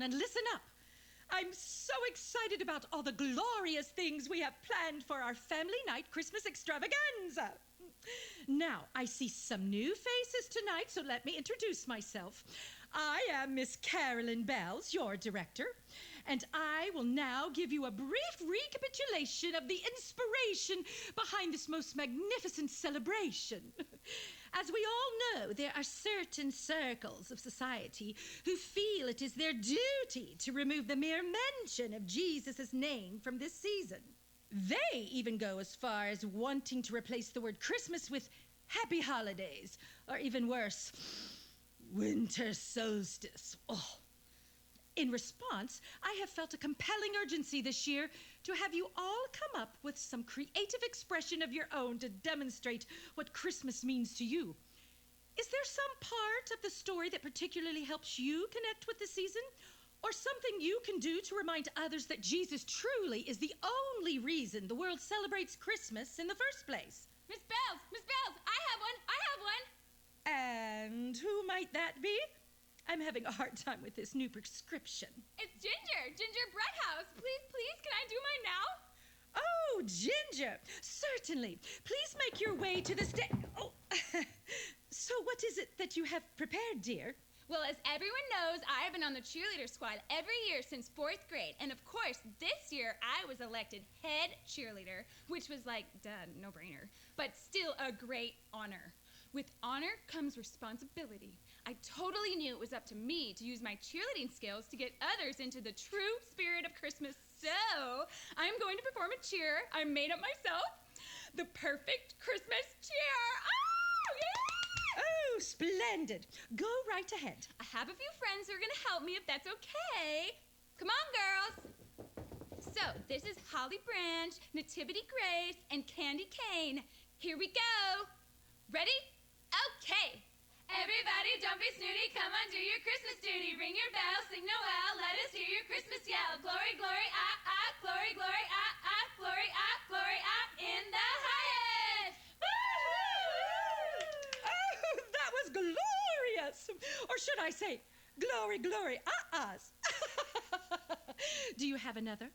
down and listen up. I'm so excited about all the glorious things we have planned for our family night Christmas extravaganza. Now, I see some new faces tonight, so let me introduce myself. I am Miss Carolyn Bells, your director, and I will now give you a brief recapitulation of the inspiration behind this most magnificent celebration. As we all know, there are certain circles of society who feel it is their duty to remove the mere mention of Jesus' name from this season. They even go as far as wanting to replace the word Christmas with Happy Holidays, or even worse, Winter Solstice. Oh. In response, I have felt a compelling urgency this year to have you all come up with some creative expression of your own to demonstrate what Christmas means to you. Is there some part of the story that particularly helps you connect with the season? Or something you can do to remind others that Jesus truly is the only reason the world celebrates Christmas in the first place? Miss Bells, I have one. And who might that be? I'm having a hard time with this new prescription. It's Ginger Bread House. Please, can I do mine now? Oh, Ginger, certainly. Please make your way to the Oh, so what is it that you have prepared, dear? Well, as everyone knows, I have been on the cheerleader squad every year since 4th grade. And of course, this year I was elected head cheerleader, which was like, no-brainer, but still a great honor. With honor comes responsibility. I totally knew it was up to me to use my cheerleading skills to get others into the true spirit of Christmas. So I'm going to perform a cheer I made up myself, the perfect Christmas cheer. Oh, yeah! Oh, splendid. Go right ahead. I have a few friends who are going to help me if that's okay. Come on, girls. So, this is Holly Branch, Nativity Grace, and Candy Cane. Here we go. Ready? Okay. Everybody, don't be snooty. Come on, do your Christmas duty. Ring your bell, sing Noel. Let us hear your Christmas yell. Glory, glory, ah, ah. Glory, glory, ah, ah. Glory, ah, glory, ah. In the highest. Glorious, or should I say, glory, glory, ah-ahs. Do you have another?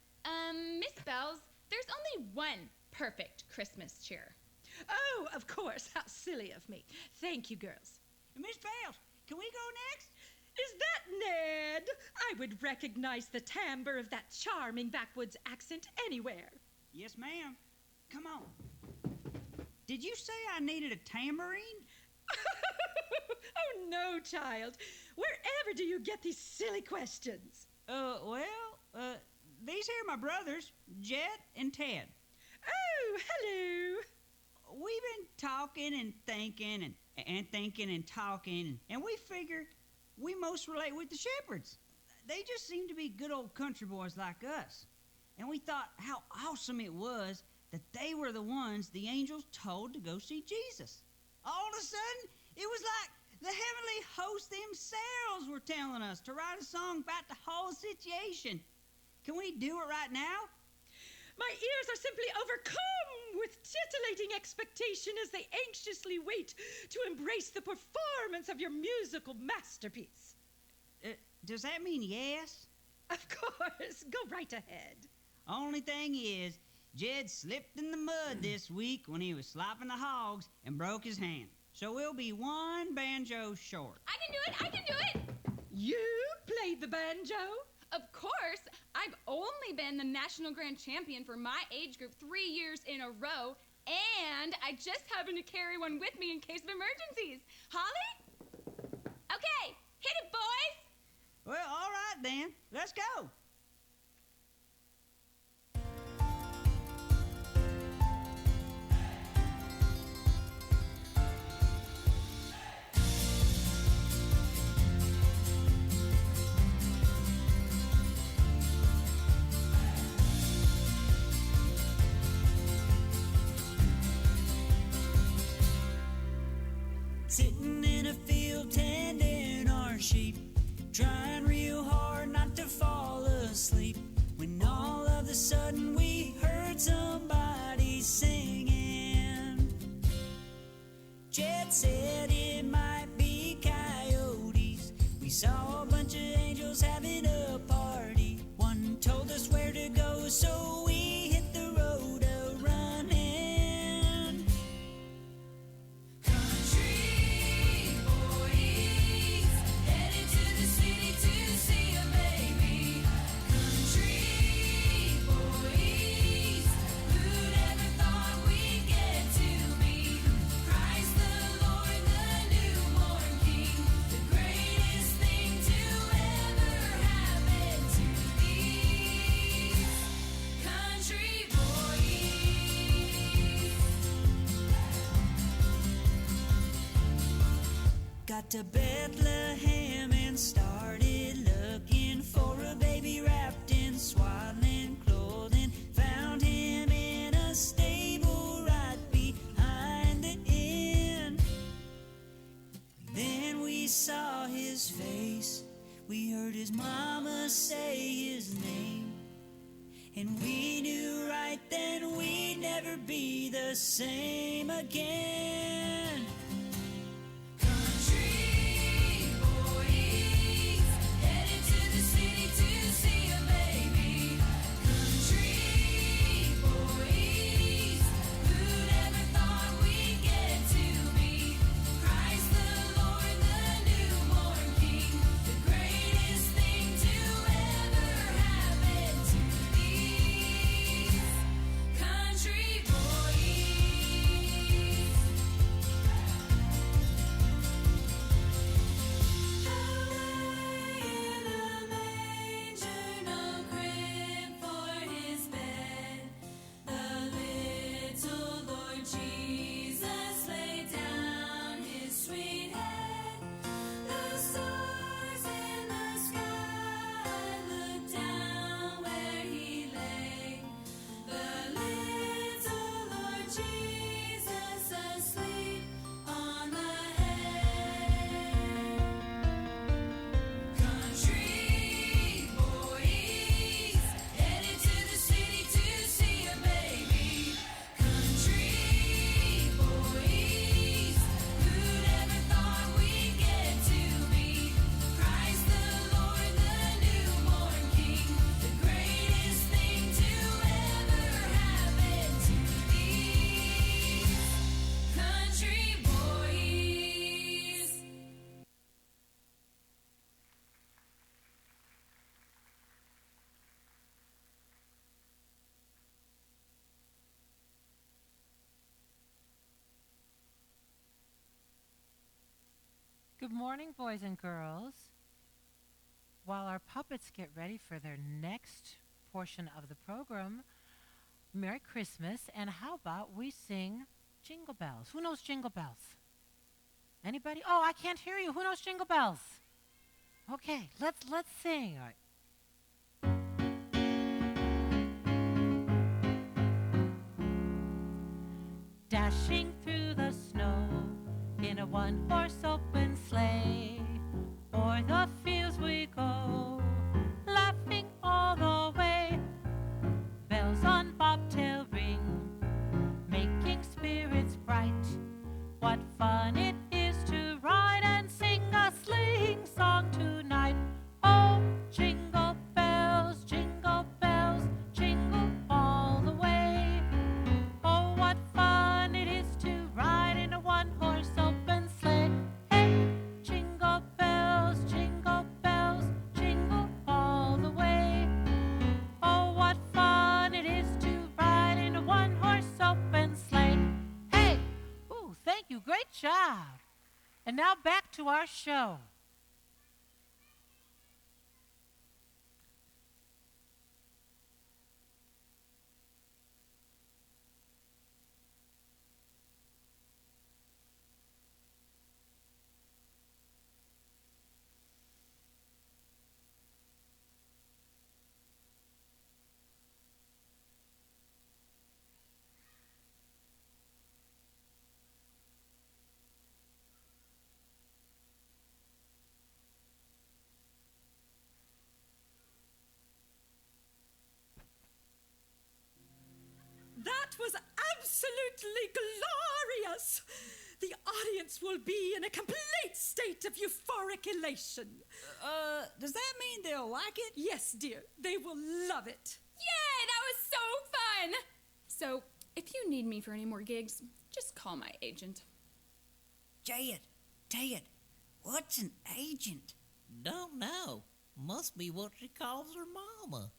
Miss Bells, there's only one perfect Christmas cheer. Oh, of course. How silly of me. Thank you, girls. Miss Bells, can we go next? Is that Ned? I would recognize the timbre of that charming backwoods accent anywhere. Yes, ma'am. Come on. Did you say I needed a tambourine? Oh, no, child. Wherever do you get these silly questions? These here are my brothers, Jet and Ted. Oh, hello. We've been talking and thinking and thinking and talking, and we figure we most relate with the shepherds. They just seem to be good old country boys like us. And we thought how awesome it was that they were the ones the angels told to go see Jesus. All of a sudden, it was like the heavenly hosts themselves were telling us to write a song about the whole situation. Can we do it right now? My ears are simply overcome with titillating expectation as they anxiously wait to embrace the performance of your musical masterpiece. Does that mean yes? Of course. Go right ahead. Only thing is, Jed slipped in the mud this week when he was slopping the hogs and broke his hand. So we'll be one banjo short. I can do it! You played the banjo? Of course. I've only been the national grand champion for my age group 3 years in a row, and I just happen to carry one with me in case of emergencies. Holly? Okay, hit it, boys! Well, all right then. Let's go. Sitting in a field tending our sheep, trying real hard not to fall asleep, when all of a sudden we heard somebody singing. Jed said it might be coyotes. We saw a bunch of angels having a so we hit the road a-running. Country boys headed to the city to see a baby. Country boys, who'd ever thought we'd get to meet Christ the Lord, the newborn King, the greatest thing to ever happen to these country boys. Got to Bethlehem and started looking for a baby wrapped in swaddling clothing. Found him in a stable right behind the inn. Then we saw his face. We heard his mama say his name. And we knew right then we'd never be the same again. Country boys headed to the city to see a baby. Country boys, who'd ever thought we'd get to meet Christ the Lord, the newborn King, the greatest thing to ever happen to these country boys. Away in a manger, no crib for his bed, the little Lord Jesus laid down his sweet head. The stars in the sky looked down where he lay, the little Lord Jesus asleep on the hay. Country boys headed to the city to see a baby. Country boys, who'd ever thought we'd get to meet Christ the Lord, the newborn King, the greatest thing to ever happen to these country boys. Good morning, boys and girls. While our puppets get ready for their next portion of the program, Merry Christmas, and how about we sing Jingle Bells? Who knows Jingle Bells? Anybody? Oh, I can't hear you. Who knows Jingle Bells? Okay, let's sing. All right. Dashing through the snow in a one-horse open sleigh, o'er the fields we go, laughing all the way. Bells on bobtail ring, making spirits bright. What fun it is to ride and sing a sleighing song tonight. Oh, jingle bells, jingle all the way. Oh, what fun it is to ride in a one-horse open sleigh. Hey, jingle bells, jingle all the way. Oh, what fun it is to ride in a one-horse open sleigh. Hey! Ooh, thank you. Great job. And now back to our show. That was absolutely glorious. The audience will be in a complete state of euphoric elation. Does that mean they'll like it? Yes, dear, they will love it. Yay, that fun! So, if you need me for any more gigs, just call my agent. Ted, what's an agent? Don't know. Must be what she calls her mama.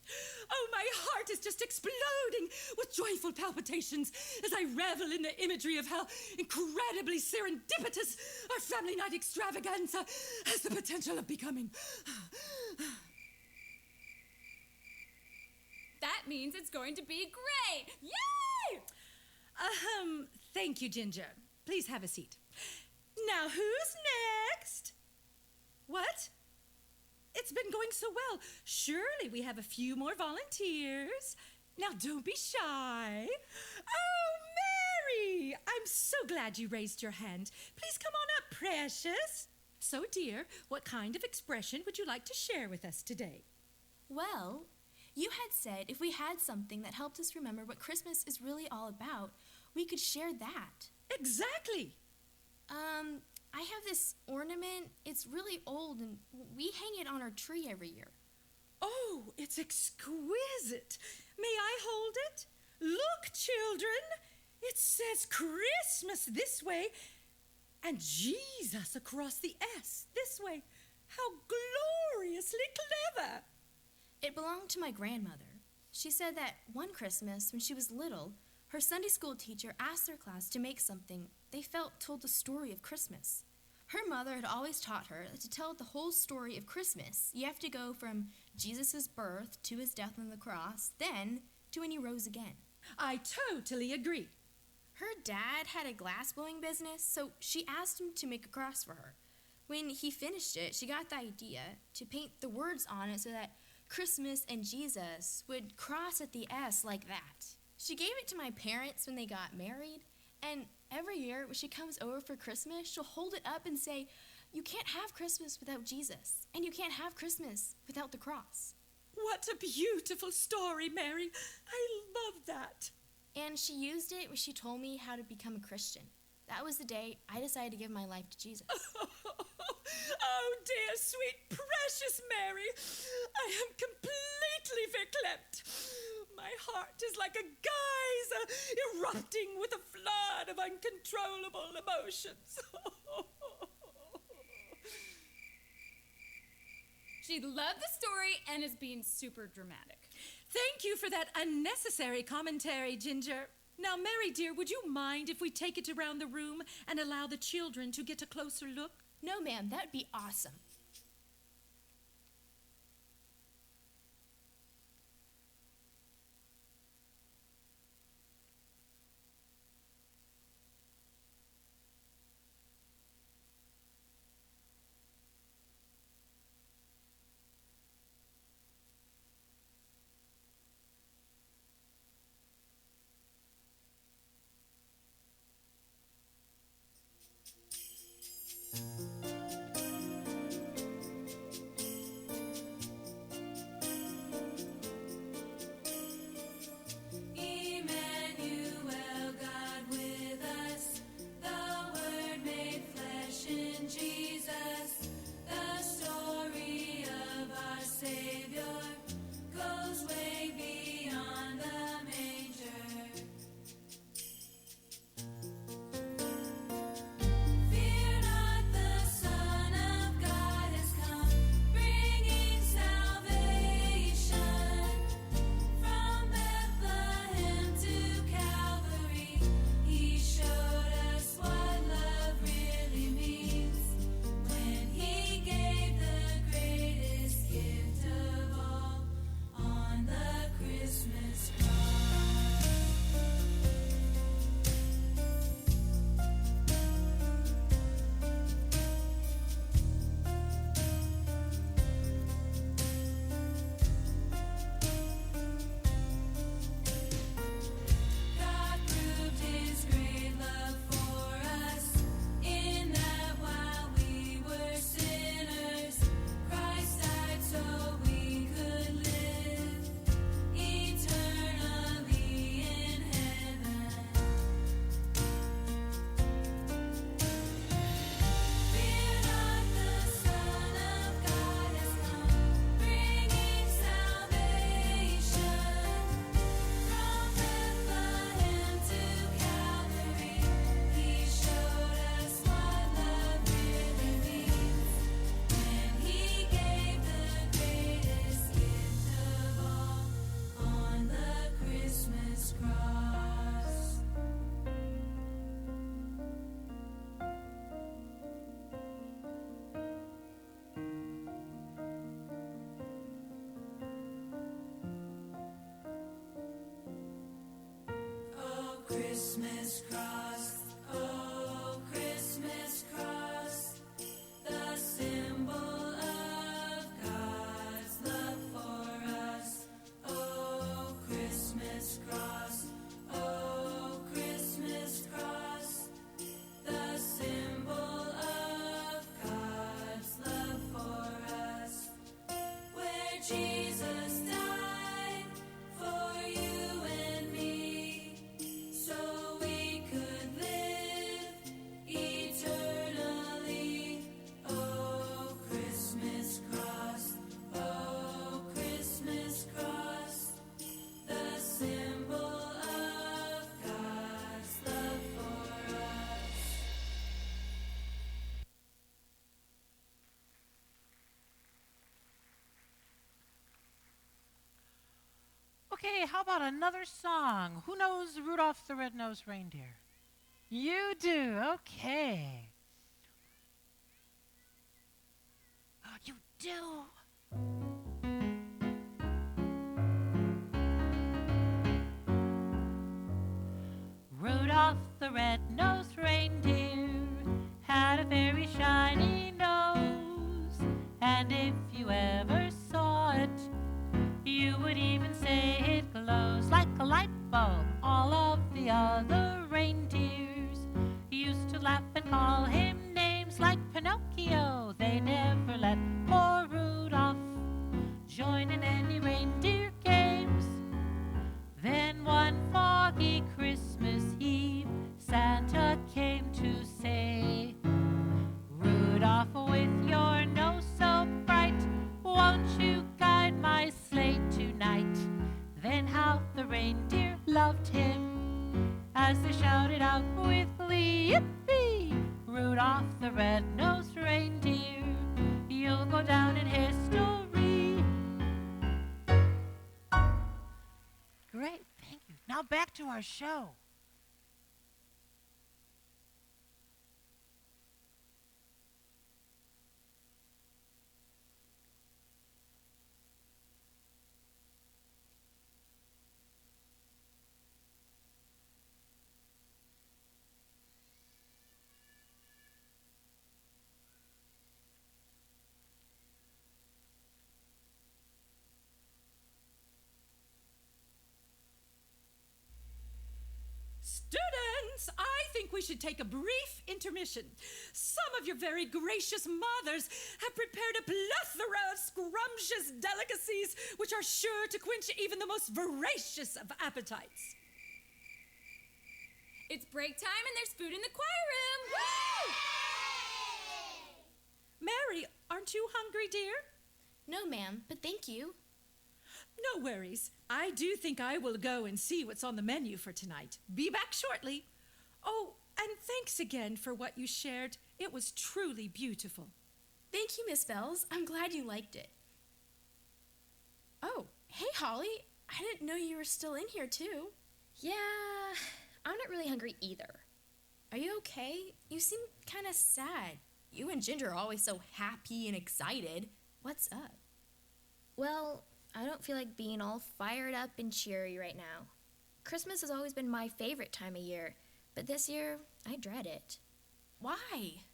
Oh, my heart is just exploding with joyful palpitations as I revel in the imagery of how incredibly serendipitous our family night extravaganza has the potential of becoming. That means it's going to be great! Yay! Thank you, Ginger. Please have a seat. Now, who's next? What? It's been going so well. Surely we have a few more volunteers. Now, don't be shy. Oh, Mary! I'm so glad you raised your hand. Please come on up, precious. So, dear, what kind of expression would you like to share with us today? Well, you had said if we had something that helped us remember what Christmas is really all about, we could share that. Exactly. I have this ornament. It's really old, and we hang it on our tree every year. Oh, it's exquisite. May I hold it? Look, children. It says Christmas this way and Jesus across the S this way. How gloriously clever. It belonged to my grandmother. She said that one Christmas, when she was little, her Sunday school teacher asked their class to make something they felt told the story of Christmas. Her mother had always taught her that to tell the whole story of Christmas, you have to go from Jesus' birth to his death on the cross, then to when he rose again. I totally agree. Her dad had a glass-blowing business, so she asked him to make a cross for her. When he finished it, she got the idea to paint the words on it so that Christmas and Jesus would cross at the S like that. She gave it to my parents when they got married, and every year when she comes over for Christmas, she'll hold it up and say, "You can't have Christmas without Jesus, and you can't have Christmas without the cross." What a beautiful story, Mary. I love that. And she used it when she told me how to become a Christian. That was the day I decided to give my life to Jesus. Oh, dear, sweet, precious Mary. I am completely verklempt. My heart is like a geyser erupting with a flood of uncontrollable emotions. She loved the story and is being super dramatic. Thank you for that unnecessary commentary, Ginger. Now, Mary, dear, would you mind if we take it around the room and allow the children to get a closer look? No, ma'am, that'd be awesome. Okay, how about another song? Who knows Rudolph the Red-Nosed Reindeer? You do, okay. Oh, you do? Rudolph the red-nosed reindeer had a very shiny nose, and if you ever saw it, you would even say it glows like a light bulb. All of the other reindeers used to laugh and call him names like Pinocchio. They never let poor Rudolph join in any reindeer games. Then one foggy Christmas Eve, Santa came to say, Rudolph, with your nose so bright, won't you guide my sleigh tonight? Then how the reindeer loved him as they shouted out with glee, Yippee! Rudolph the red-nosed reindeer, you'll go down in history. Great, thank you. Now back to our show. Students, I think we should take a brief intermission. Some of your very gracious mothers have prepared a plethora of scrumptious delicacies which are sure to quench even the most voracious of appetites. It's break time and there's food in the choir room. Woo! Mary, aren't you hungry, dear? No, ma'am, but thank you. No worries. I do think I will go and see what's on the menu for tonight. Be back shortly. Oh, and thanks again for what you shared. It was truly beautiful. Thank you, Miss Bells. I'm glad you liked it. Oh, hey, Holly. I didn't know you were still in here, too. Yeah, I'm not really hungry either. Are you okay? You seem kind of sad. You and Ginger are always so happy and excited. What's up? Well, I don't feel like being all fired up and cheery right now. Christmas has always been my favorite time of year, but this year, I dread it. Why?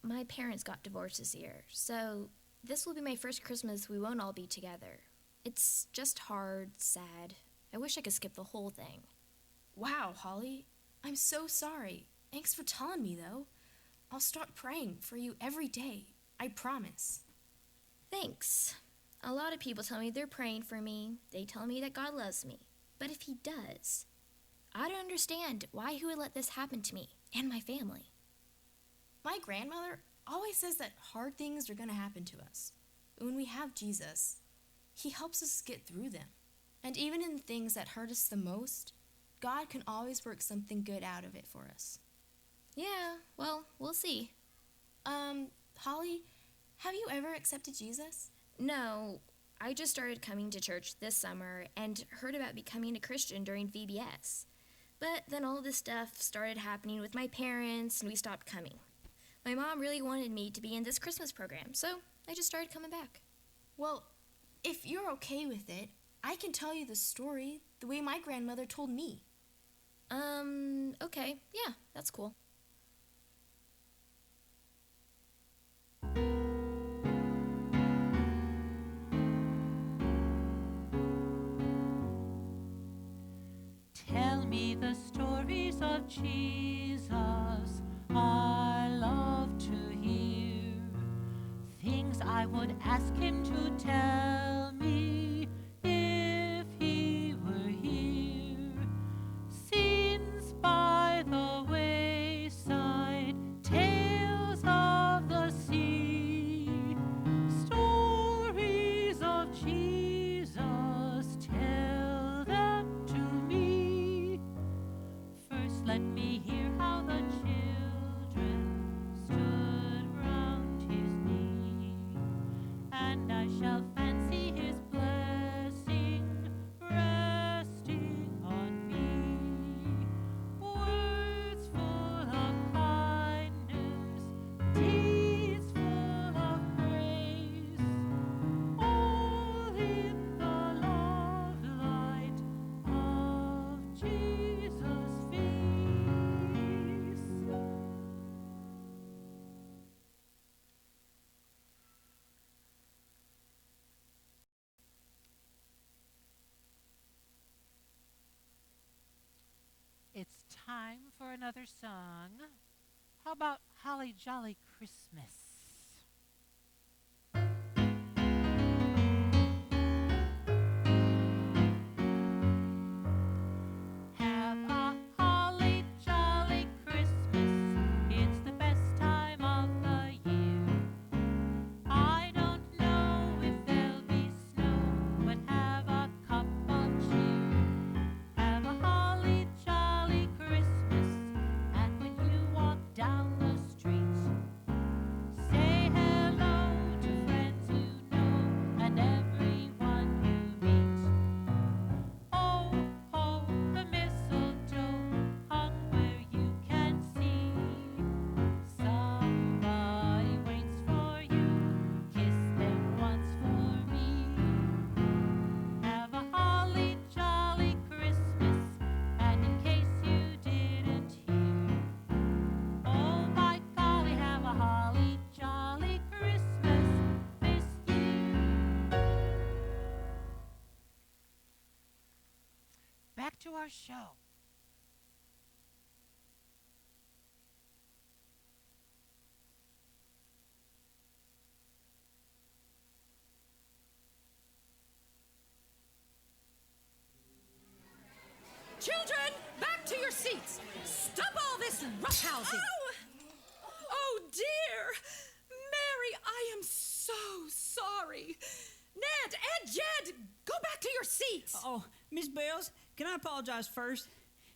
My parents got divorced this year, so this will be my first Christmas we won't all be together. It's just hard, sad. I wish I could skip the whole thing. Wow, Holly. I'm so sorry. Thanks for telling me, though. I'll start praying for you every day. I promise. Thanks. A lot of people tell me they're praying for me. They tell me that God loves me. But if he does, I don't understand why he would let this happen to me and my family. My grandmother always says that hard things are going to happen to us. But when we have Jesus, he helps us get through them. And even in the things that hurt us the most, God can always work something good out of it for us. Yeah, well, we'll see. Holly, have you ever accepted Jesus? No, I just started coming to church this summer and heard about becoming a Christian during VBS. But then all this stuff started happening with my parents and we stopped coming. My mom really wanted me to be in this Christmas program, so I just started coming back. Well, if you're okay with it, I can tell you the story the way my grandmother told me. Okay, yeah, that's cool. Tell me the stories of Jesus, I love to hear. Things I would ask him to tell me if he were here. Scenes by the wayside, tales of the sea, stories of Jesus, tell them to me. First let me hear how the children stood round his knee, and I shall fancy for another song. How about Holly Jolly Christmas? Have a holly jolly Christmas. It's the best time of the year. I don't know if there'll be snow, but have a cup of cheer. Have a holly jolly Christmas, and when you walk down the street, say hello to friends you know and everyone you meet. Oh, oh, the mistletoe hung where you can see. Somebody waits for you. Kiss them once for me. Have a holly jolly Christmas, and in case you didn't hear, oh by golly, have a holly jolly Christmas this year. Back to our show. Children, back to your seats. Stop all this roughhousing. Oh, dear. Mary, I am so sorry. Ned, Ed, Jed, go back to your seats. Oh, Miss Bells, can I apologize first?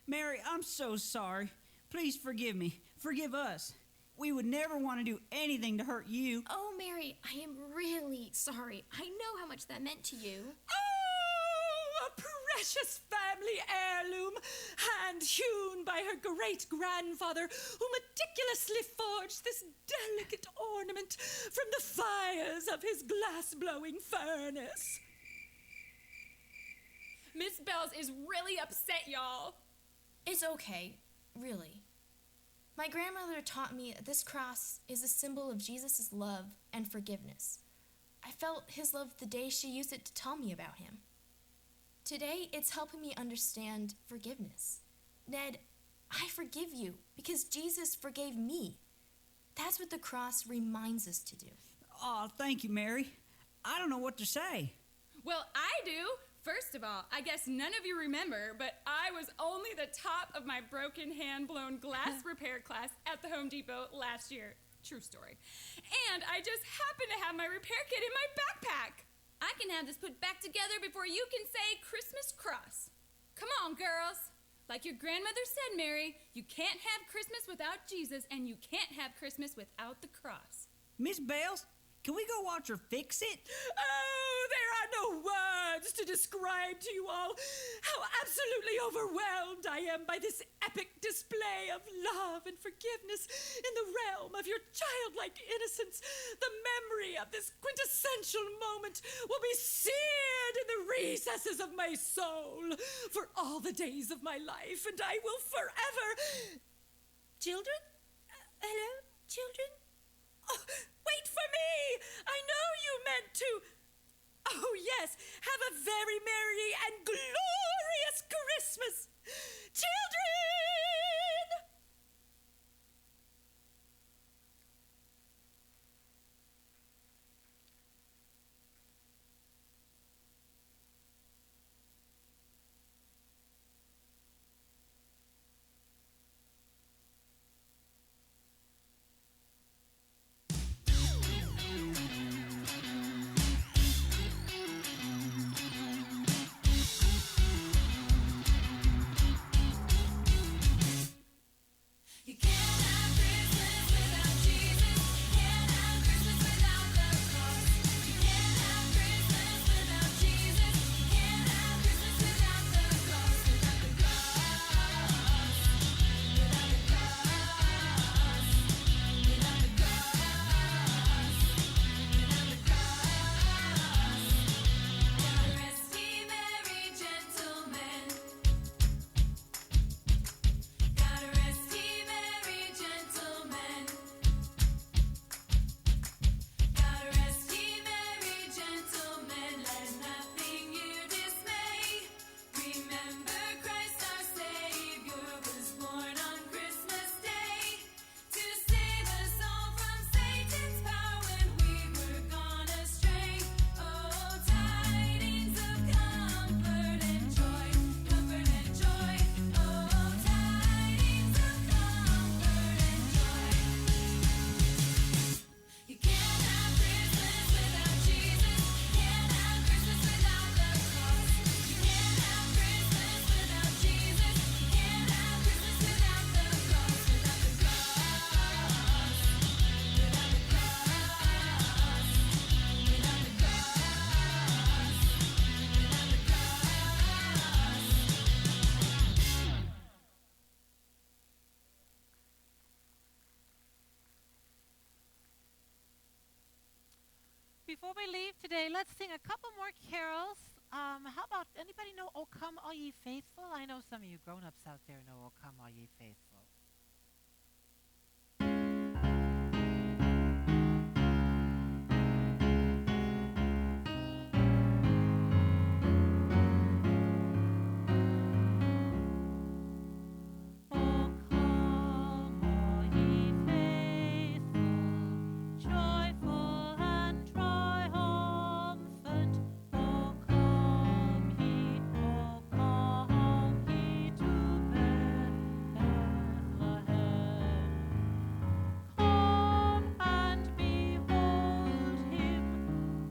Mary, I'm so sorry. Please forgive me. Forgive us. We would never want to do anything to hurt you. Oh, Mary, I am really sorry. I know how much that meant to you. Oh, a precious family heirloom, hand-hewn by her great-grandfather, who meticulously forged this delicate ornament from the fires of his glass-blowing furnace. Miss Bells is really upset, y'all. It's okay, really. My grandmother taught me that this cross is a symbol of Jesus' love and forgiveness. I felt his love the day she used it to tell me about him. Today, it's helping me understand forgiveness. Ned, I forgive you because Jesus forgave me. That's what the cross reminds us to do. Oh, thank you, Mary. I don't know what to say. Well, I do. First of all, I guess none of you remember, but I was only the top of my broken hand-blown glass repair class at the Home Depot last year. True story. And I just happened to have my repair kit in my backpack. I can have this put back together before you can say Christmas cross. Come on, girls. Like your grandmother said, Mary, you can't have Christmas without Jesus, and you can't have Christmas without the cross. Miss Bells, can we go watch her fix it? Oh, there are no words to describe to you all how absolutely overwhelmed I am by this epic display of love and forgiveness in the realm of your childlike innocence. The memory of this quintessential moment will be seared in the recesses of my soul for all the days of my life, and I will forever... Children? Hello, children? Oh, wait for me! I know you meant to... Oh, yes, have a very merry and glorious Christmas! Children! Before we leave today, let's sing a couple more carols. How about anybody know "O Come All Ye Faithful"? I know some of you grown-ups out there know "O Come All Ye Faithful." O come all ye faithful, joyful and triumphant. O come ye to Bethlehem. Come and behold him,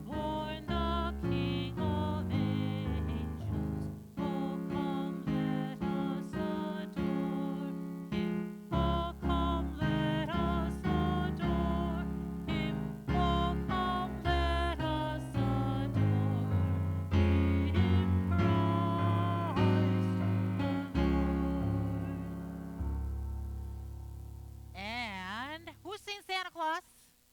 born the King of angels. O come, let us adore him. O come, let us adore him. O come, let us adore him, Christ the Lord. And who's seen Santa Claus?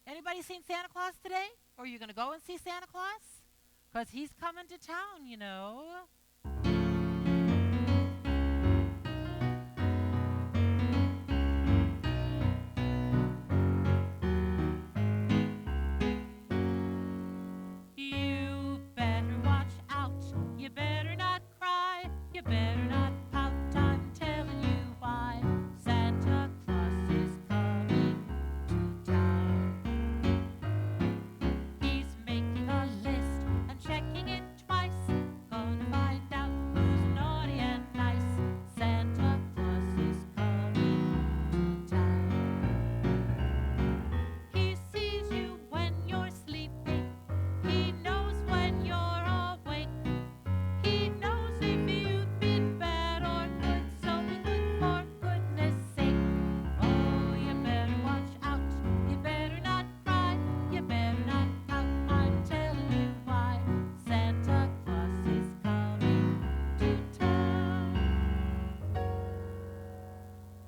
Anybody seen Santa Claus today? Or are you going to go and see Santa Claus? Because he's coming to town, you know. You better watch out. You better not cry. You better not pout. I'm telling you why. Santa Claus is coming to town. He's making a list and checking it twice. Gonna find out who's naughty and nice. Santa Claus is coming to town. He sees you when you're sleeping. He knows when you're awake. He knows if you've been bad or good, so be good for goodness sake. Oh, you better watch out. You better not cry. You better not pout. I'm telling you why. Santa Claus is coming to town.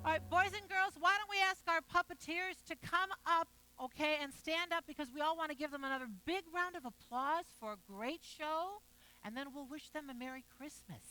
All right, boys and girls, why don't we ask our puppeteers to come up, okay, and stand up, because we all want to give them another big round of applause for a great show, and then we'll wish them a Merry Christmas.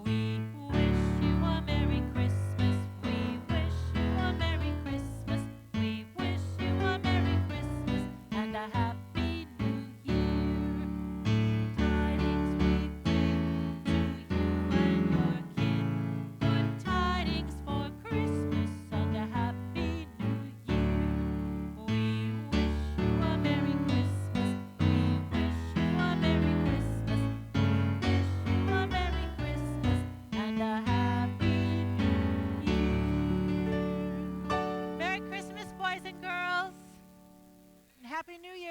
We wish you a Merry Christmas. We wish you a Merry Christmas. We wish you a Merry Christmas and a Happy New Year. Tidings we bring to you and your kin. Good tidings for Christmas and a Happy New Year. We wish you a Merry Christmas. We wish you a Merry Christmas. We wish you a Merry Christmas and a Happy New Year. Merry Christmas, boys and girls. And Happy New Year.